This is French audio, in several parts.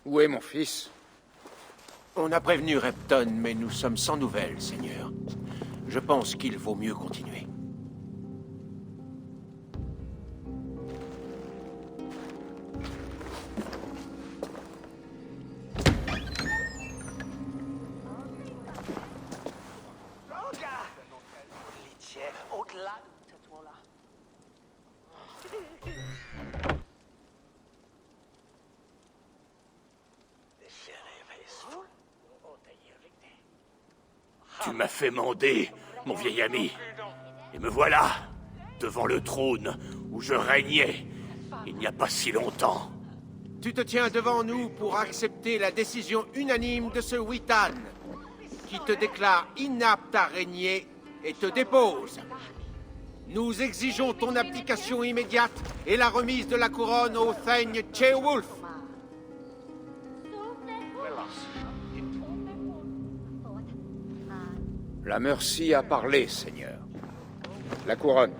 Où est mon fils? On a prévenu Repton, mais nous sommes sans nouvelles, Seigneur. Je pense qu'il vaut mieux continuer. Tu m'as fait mander, mon vieil ami. Et me voilà, devant le trône où je régnais il n'y a pas si longtemps. Tu te tiens devant nous pour accepter la décision unanime de ce Witan, qui te déclare inapte à régner et te dépose. Nous exigeons ton abdication immédiate et la remise de la couronne au Thaigne Ceolwulf. La Mercy a parlé, Seigneur. La couronne.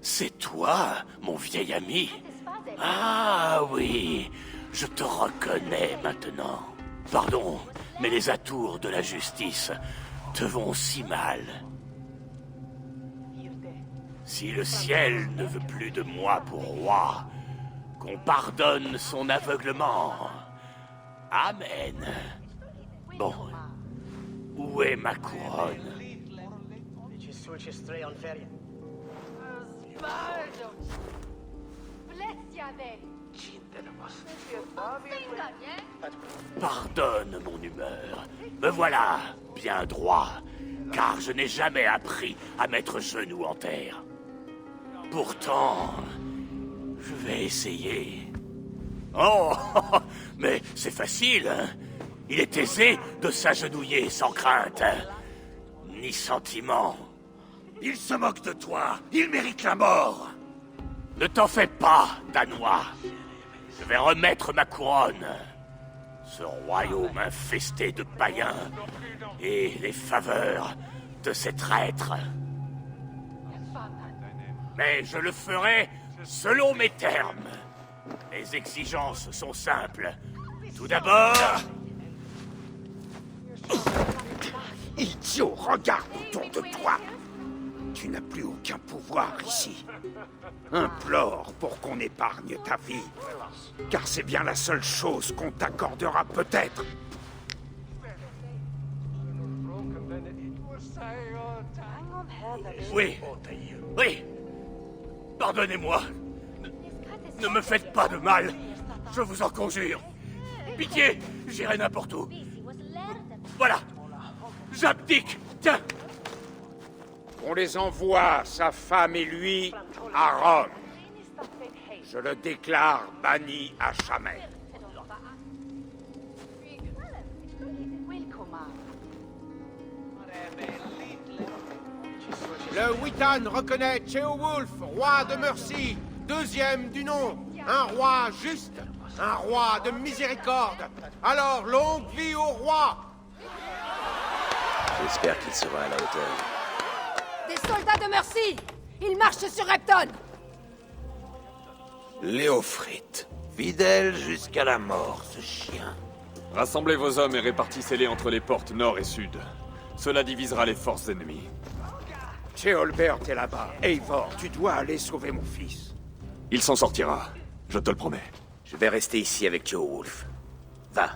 C'est toi, mon vieil ami? Ah oui, je te reconnais maintenant. Pardon, mais les atours de la justice te vont si mal. Si le ciel ne veut plus de moi pour roi, qu'on pardonne son aveuglement. Amen. Bon, où est ma couronne? Pardonne mon humeur. Me voilà, bien droit, car je n'ai jamais appris à mettre genou en terre. Pourtant, je vais essayer. Oh, mais c'est facile, hein? Il est aisé de s'agenouiller sans crainte, ni sentiment. Il se moque de toi, il mérite la mort. Ne t'en fais pas, Danois. Je vais remettre ma couronne. Ce royaume infesté de païens et les faveurs de ces traîtres. Mais je le ferai selon mes termes. Mes exigences sont simples. Tout d'abord... Idiot, regarde autour de toi. Tu n'as plus aucun pouvoir ici. Implore pour qu'on épargne ta vie. Car c'est bien la seule chose qu'on t'accordera peut-être. Oui, oui. Pardonnez-moi. Ne me faites pas de mal. Je vous en conjure. Pitié, j'irai n'importe où. Voilà. J'abdique. Tiens. On les envoie, sa femme et lui, à Rome. Je le déclare banni à jamais. Le Witan reconnaît Ceolwulf, roi de Mercy, deuxième du nom, un roi juste, un roi de miséricorde. Alors longue vie au roi! J'espère qu'il sera à la hauteur. Des soldats de Mercy! Ils marchent sur Repton! Léofrite, fidèle jusqu'à la mort, ce chien. Rassemblez vos hommes et répartissez-les entre les portes nord et sud. Cela divisera les forces ennemies. Ceolbert est là-bas. Eivor, tu dois aller sauver mon fils. Il s'en sortira, je te le promets. Je vais rester ici avec Ceolwulf. Va.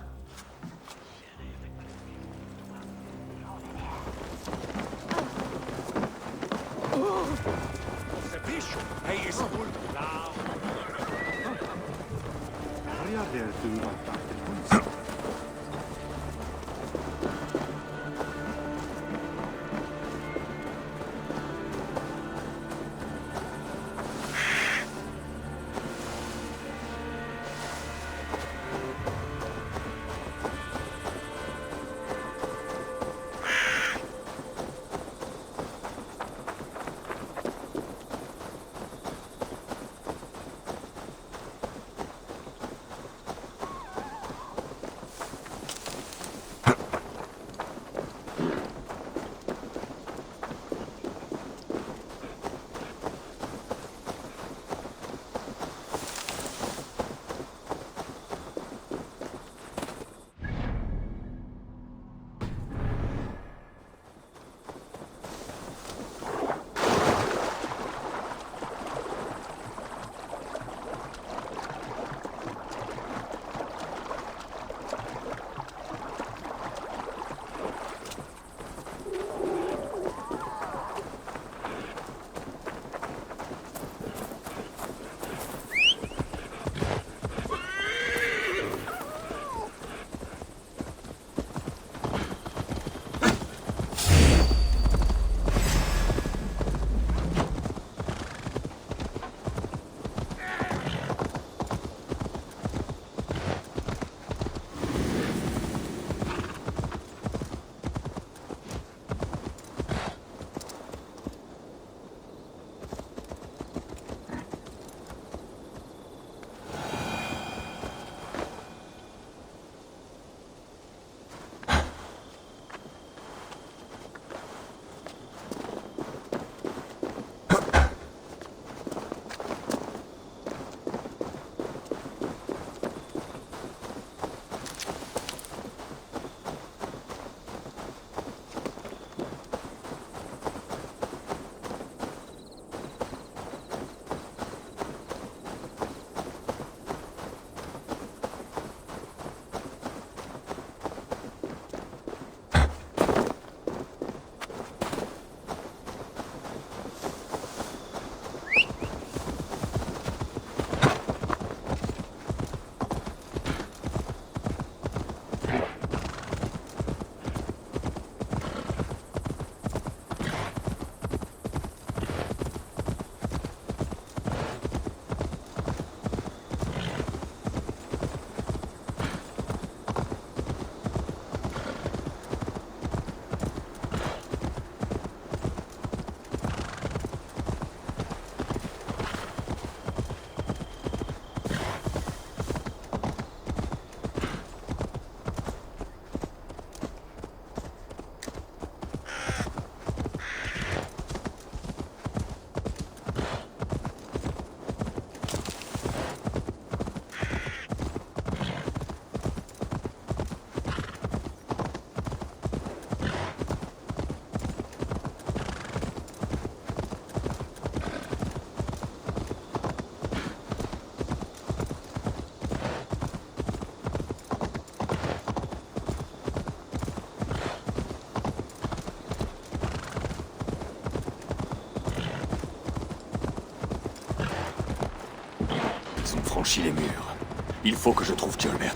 franchi les murs. Il faut que je trouve Tjolbert.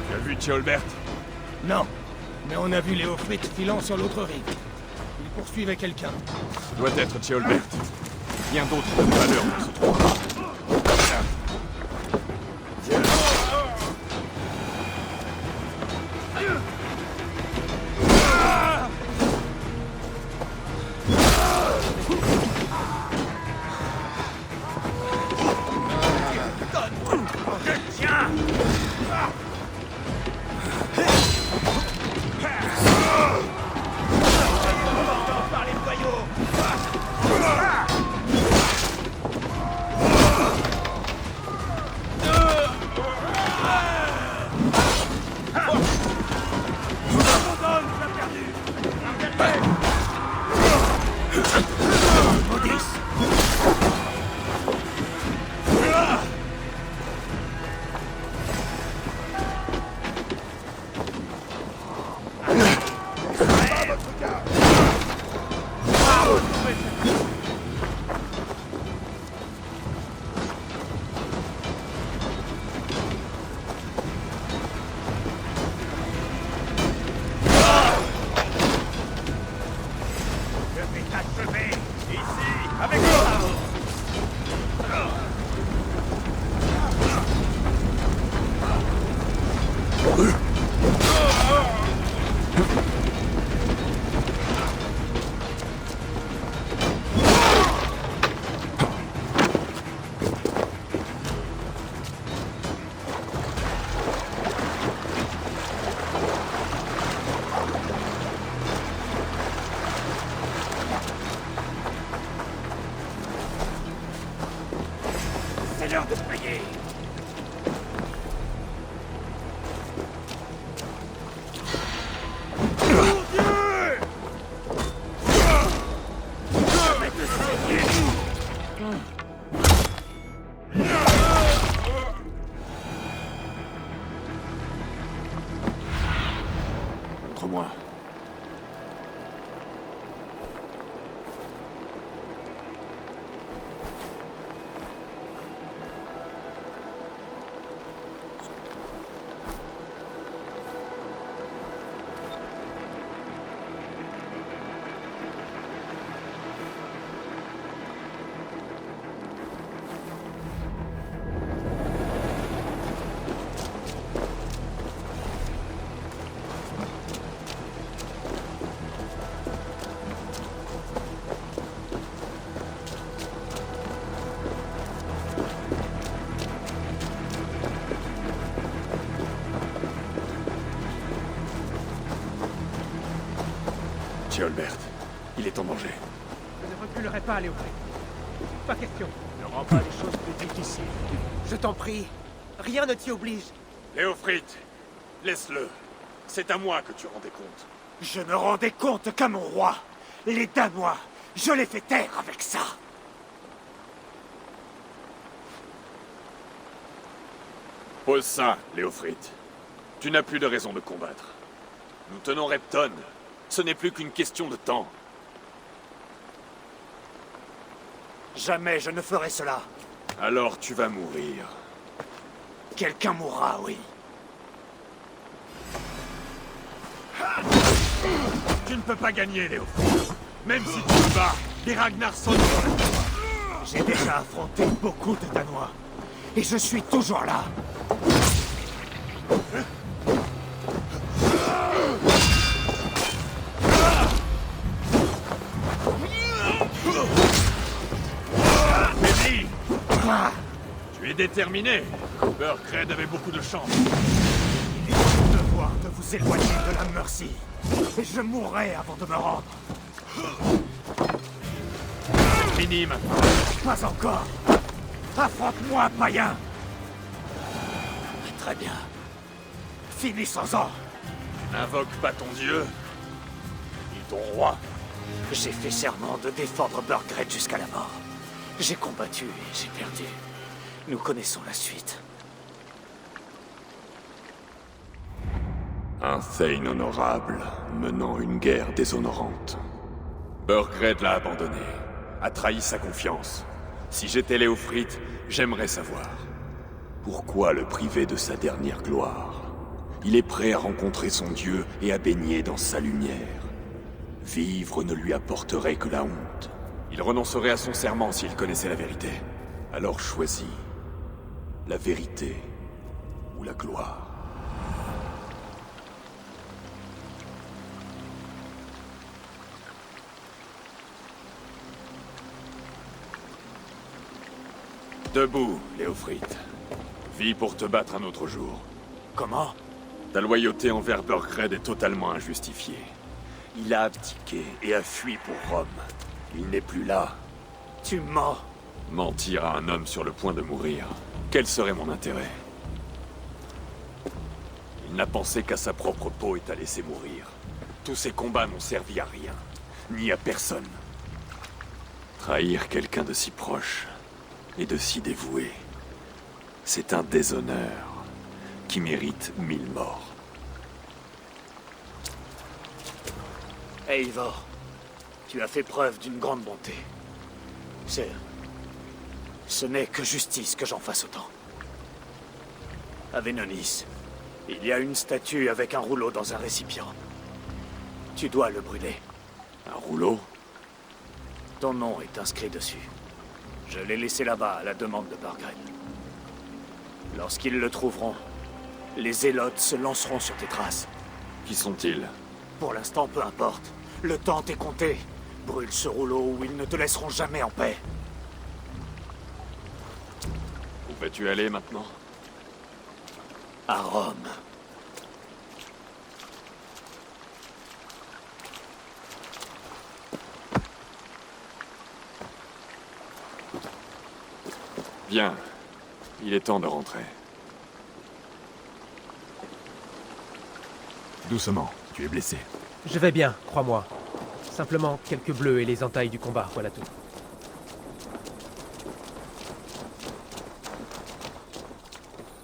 Tu as vu Tjolbert? Non, mais on a vu Léofrite filant sur l'autre rive. Il poursuivait quelqu'un. Doit être Tjolbert. Rien d'autre de valeur ne se trouvera. C'est l'heure de payer. Montre-moi. Tjolbert, il est en danger. Je ne reculerai pas, Léofrite. Pas question. Ne rends pas les choses plus difficiles. Je t'en prie, rien ne t'y oblige. Léofrite, laisse-le. C'est à moi que tu rendais compte. Je ne rendais compte qu'à mon roi. Les Danois, je les fais taire avec ça. Pose ça, Léofrite. Tu n'as plus de raison de combattre. Nous tenons Repton. Ce n'est plus qu'une question de temps. Jamais je ne ferai cela. Alors tu vas mourir. Quelqu'un mourra, oui. Tu ne peux pas gagner, Léofrite. Même si tu te bats, les Ragnar sonnent sur la toi. J'ai déjà affronté beaucoup de Danois. Et je suis toujours là. Médli, tu es déterminé. Burgred avait beaucoup de chance. Il est mon devoir de vous éloigner de la Mercy. Et je mourrai avant de me rendre. Fini maintenant. Pas encore. Affronte-moi, païen. Très bien. Finissons-en. N'invoque pas ton dieu, ni ton roi. J'ai fait serment de défendre Burgred jusqu'à la mort. J'ai combattu et j'ai perdu. Nous connaissons la suite. Un Thane honorable, menant une guerre déshonorante. Burgred l'a abandonné, a trahi sa confiance. Si j'étais Léofrite, j'aimerais savoir. Pourquoi le priver de sa dernière gloire? Il est prêt à rencontrer son Dieu et à baigner dans sa lumière. Vivre ne lui apporterait que la honte. Il renoncerait à son serment s'il connaissait la vérité. Alors choisis la vérité ou la gloire. Debout, Léofrite. Vis pour te battre un autre jour. Comment? Ta loyauté envers Burgred est totalement injustifiée. Il a abdiqué et a fui pour Rome. Il n'est plus là. Tu mens. Mentir à un homme sur le point de mourir, quel serait mon intérêt? Il n'a pensé qu'à sa propre peau et t'a laissé mourir. Tous ces combats n'ont servi à rien, ni à personne. Trahir quelqu'un de si proche et de si dévoué, c'est un déshonneur qui mérite 1000 morts. Eivor, tu as fait preuve d'une grande bonté. Ce n'est que justice que j'en fasse autant. À Vénonis, il y a une statue avec un rouleau dans un récipient. Tu dois le brûler. Un rouleau? Ton nom est inscrit dessus. Je l'ai laissé là-bas à la demande de Burgred. Lorsqu'ils le trouveront, les Zélotes se lanceront sur tes traces. Qui sont-ils? Pour l'instant, peu importe. Le temps t'est compté. Brûle ce rouleau ou ils ne te laisseront jamais en paix. Où vas-tu aller maintenant? À Rome. Bien. Il est temps de rentrer. Doucement, tu es blessé. Je vais bien, crois-moi. Simplement quelques bleus et les entailles du combat, voilà tout.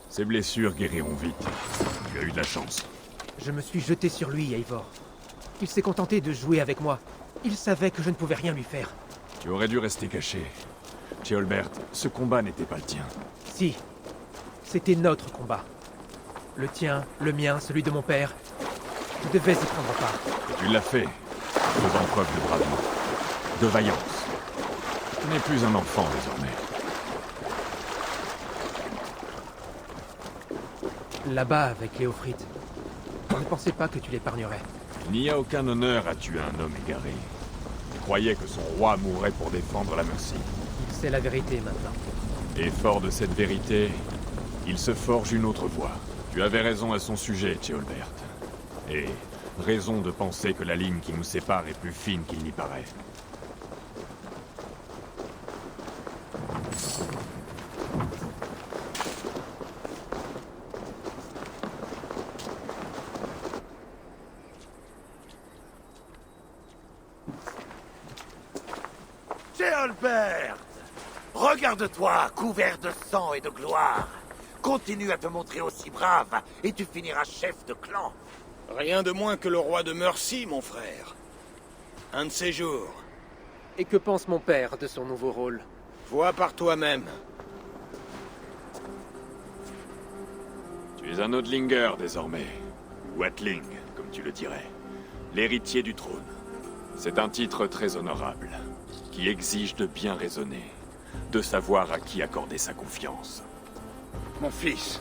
Ces blessures guériront vite. Tu as eu de la chance. Je me suis jeté sur lui, Eivor. Il s'est contenté de jouer avec moi. Il savait que je ne pouvais rien lui faire. Tu aurais dû rester caché. Ceolbert, ce combat n'était pas le tien. Si. C'était notre combat. Le tien, le mien, celui de mon père. Je devais y prendre part. Et tu l'as fait, faisant preuve de bravoure, de vaillance. Tu n'es plus un enfant désormais. Là-bas, avec Léofrite. Je ne pensais pas que tu l'épargnerais. Il n'y a aucun honneur à tuer un homme égaré. Il croyait que son roi mourrait pour défendre la Mercie. Il sait la vérité maintenant. Et fort de cette vérité, il se forge une autre voie. Tu avais raison à son sujet, Ceolbert. Et raison de penser que la ligne qui nous sépare est plus fine qu'il n'y paraît. Ceolbert! Regarde-toi, couvert de sang et de gloire. Continue à te montrer aussi brave, et tu finiras chef de clan. Rien de moins que le roi de Mercie, mon frère. Un de ces jours. Et que pense mon père de son nouveau rôle? Vois par toi-même. Tu es un Odlinger désormais. Ou Atling, comme tu le dirais. L'héritier du trône. C'est un titre très honorable, qui exige de bien raisonner, de savoir à qui accorder sa confiance. Mon fils,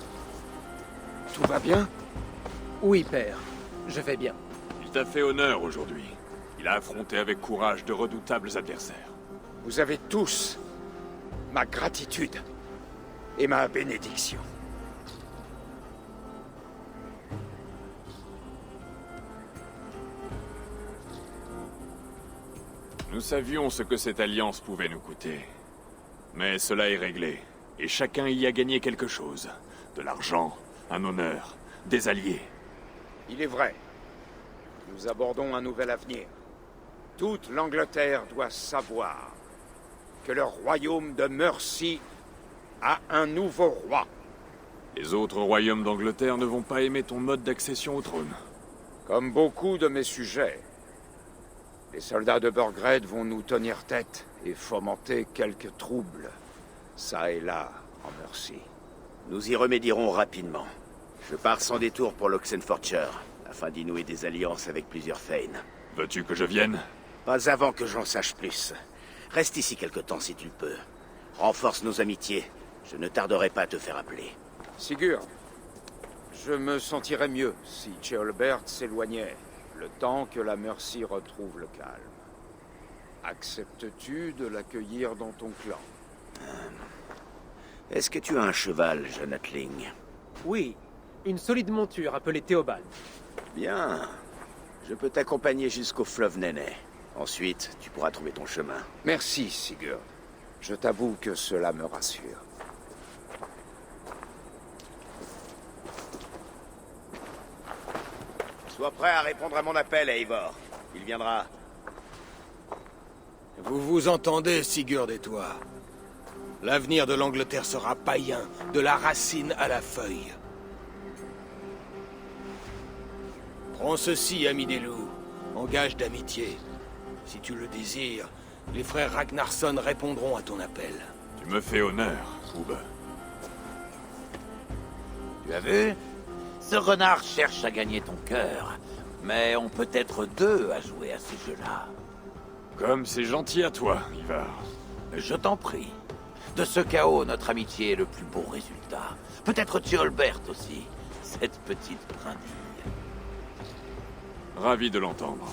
tout va bien? Oui, père. Je vais bien. Il t'a fait honneur aujourd'hui. Il a affronté avec courage de redoutables adversaires. Vous avez tous ma gratitude et ma bénédiction. Nous savions ce que cette alliance pouvait nous coûter. Mais cela est réglé, et chacun y a gagné quelque chose. De l'argent, un honneur, des alliés. Il est vrai. Nous abordons un nouvel avenir. Toute l'Angleterre doit savoir que le royaume de Mercie a un nouveau roi. Les autres royaumes d'Angleterre ne vont pas aimer ton mode d'accession au trône. Comme beaucoup de mes sujets, les soldats de Burgred vont nous tenir tête et fomenter quelques troubles, ça et là, en Mercie. Nous y remédierons rapidement. Je pars sans détour pour l'Oxenforture, afin d'y nouer des alliances avec plusieurs Thane. Veux-tu que je vienne? Pas avant que j'en sache plus. Reste ici quelque temps si tu le peux. Renforce nos amitiés. Je ne tarderai pas à te faire appeler. Sigurd, je me sentirais mieux si Ceolbert s'éloignait, le temps que la Mercie retrouve le calme. Acceptes-tu de l'accueillir dans ton clan? Est-ce que tu as un cheval, jeune Atling? Oui, une solide monture appelée Théobald. Bien. Je peux t'accompagner jusqu'au fleuve Néné. Ensuite, tu pourras trouver ton chemin. Merci, Sigurd. Je t'avoue que cela me rassure. Sois prêt à répondre à mon appel, Eivor. Il viendra. Vous vous entendez, Sigurd et toi. L'avenir de l'Angleterre sera païen, de la racine à la feuille. Prends ceci, ami des loups, en gage d'amitié. Si tu le désires, les frères Ragnarsson répondront à ton appel. Tu me fais honneur, Ubbe. Tu as vu? Ce renard cherche à gagner ton cœur. Mais on peut être deux à jouer à ce jeu-là. Comme c'est gentil à toi, Ivar. Je t'en prie. De ce chaos, notre amitié est le plus beau résultat. Peut-être Ceolbert aussi, cette petite brindille. Ravi de l'entendre.